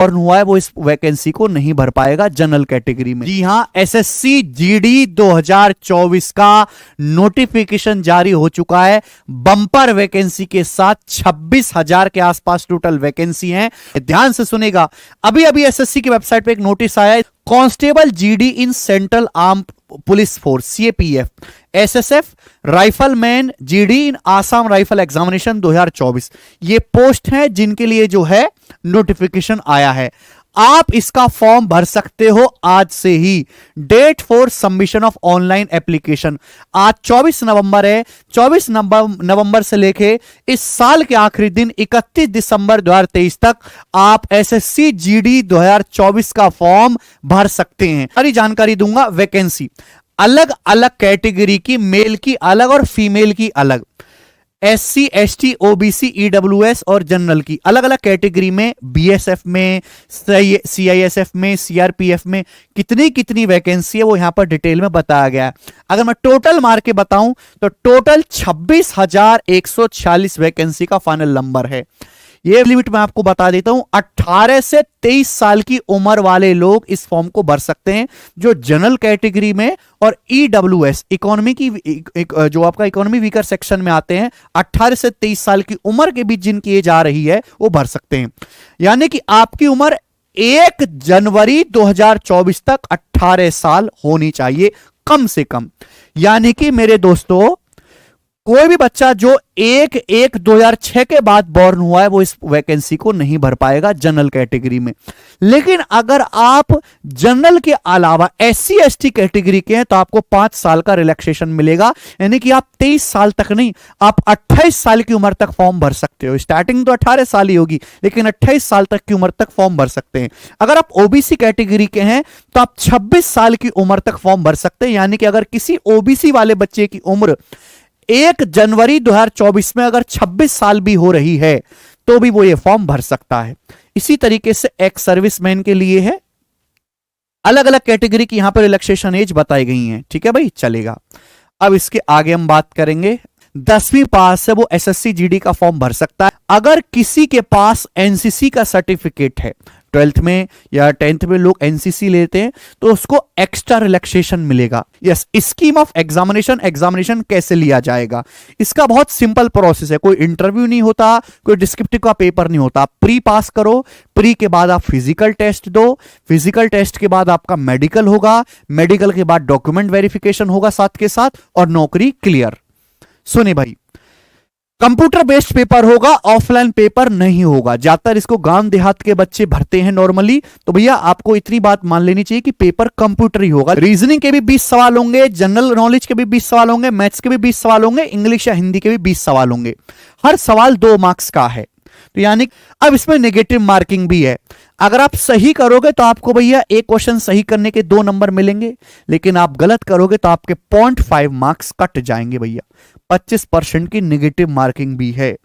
और हुआ है वो इस वैकेंसी को नहीं भर पाएगा जनरल कैटेगरी में। जी हां, एसएससी जीडी 2024 का नोटिफिकेशन जारी हो चुका है। बम्पर वैकेंसी के साथ 26,000 के आसपास टोटल वैकेंसी है। ध्यान से सुनेगा, अभी अभी एसएससी की वेबसाइट पे एक नोटिस आया है, constable GD in central arm police force CAPF, SSF, rifleman GD in Assam rifle examination 2024। ये पोस्ट है जिनके लिए जो है नोटिफिकेशन आया है। आप इसका फॉर्म भर सकते हो आज से ही। Date for submission of online application आज 24 नवंबर है। 24 नवंबर से लेके इस साल के आखिरी दिन 31 दिसंबर 2023 तक आप एसएससी जीडी 2024 का फॉर्म भर सकते हैं। सारी जानकारी दूंगा। वैकेंसी अलग अलग कैटेगरी की, मेल की अलग और फीमेल की अलग, एससी एसटी ओबीसी ईडब्ल्यूएस और जनरल की अलग अलग कैटेगरी में, बीएसएफ में, सीआईएसएफ में, सीआरपीएफ में कितनी कितनी वैकेंसी है वो यहां पर डिटेल में बताया गया है। अगर मैं टोटल मार के बताऊं तो टोटल 26,146 वैकेंसी का फाइनल नंबर है। ये लिमिट मैं आपको बता देता हूं, 18 से 23 साल की उम्र वाले लोग इस फॉर्म को भर सकते हैं, जो जनरल कैटेगरी में और ईडब्ल्यूएस इकोनॉमी की जो आपका इकोनॉमी वीकर सेक्शन में आते हैं, 18 से 23 साल की उम्र के बीच जिनकी एज आ रही है वो भर सकते हैं। यानी कि आपकी उम्र 1 जनवरी 2024 तक 18 साल होनी चाहिए कम से कम। यानी कि मेरे दोस्तों, कोई भी बच्चा जो 1/1/2006 के बाद बॉर्न हुआ है वो इस वैकेंसी को नहीं भर पाएगा जनरल कैटेगरी में। लेकिन अगर आप जनरल के अलावा एससी एसटी कैटेगरी के हैं तो आपको 5 साल का रिलैक्सेशन मिलेगा। यानी कि आप 23 साल तक नहीं, आप 28 साल की उम्र तक फॉर्म भर सकते हो। स्टार्टिंग तो 18 साल ही होगी, लेकिन 28 साल तक की उम्र तक फॉर्म भर सकते हैं। अगर आप ओबीसी कैटेगरी के हैं तो आप 26 साल की उम्र तक फॉर्म भर सकते हैं। यानी कि अगर किसी ओबीसी वाले बच्चे की उम्र 1 जनवरी 2024 में अगर 26 साल भी हो रही है तो भी वो ये फॉर्म भर सकता है। इसी तरीके से एक्स सर्विसमैन के लिए है। अलग अलग कैटेगरी की यहां पर रिलैक्सेशन एज बताई गई है। ठीक है भाई, चलेगा। अब इसके आगे हम बात करेंगे। 10वीं पास है वो एसएससी जीडी का फॉर्म भर सकता है। अगर किसी के पास एनसीसी का सर्टिफिकेट है, 12th में या 10th में लोग एनसीसी लेते हैं तो उसको एक्स्ट्रा रिलैक्सेशन मिलेगा। यस, स्कीम ऑफ एग्जामिनेशन कैसे लिया जाएगा, इसका बहुत सिंपल प्रोसेस है। कोई इंटरव्यू नहीं होता, कोई डिस्क्रिप्टिव का पेपर नहीं होता। प्री पास करो, प्री के बाद आप फिजिकल टेस्ट दो, फिजिकल टेस्ट के बाद आपका मेडिकल होगा, मेडिकल के बाद डॉक्यूमेंट वेरिफिकेशन होगा साथ के साथ, और नौकरी क्लियर। सुने भाई, कंप्यूटर बेस्ड पेपर होगा, ऑफलाइन पेपर नहीं होगा। ज्यादातर इसको गांव देहात के बच्चे भरते हैं नॉर्मली, तो भैया आपको इतनी बात मान लेनी चाहिए कि पेपर कंप्यूटर ही होगा। रीजनिंग के भी 20 सवाल होंगे, जनरल नॉलेज के भी 20 सवाल होंगे, मैथ्स के भी 20 सवाल होंगे, इंग्लिश या हिंदी के भी 20 सवाल होंगे। हर सवाल 2 मार्क्स का है। तो यानी अब इसमें नेगेटिव मार्किंग भी है। अगर आप सही करोगे तो आपको भैया एक क्वेश्चन सही करने के 2 नंबर मिलेंगे, लेकिन आप गलत करोगे तो आपके 0.5 मार्क्स कट जाएंगे भैया। 25% की नेगेटिव मार्किंग भी है।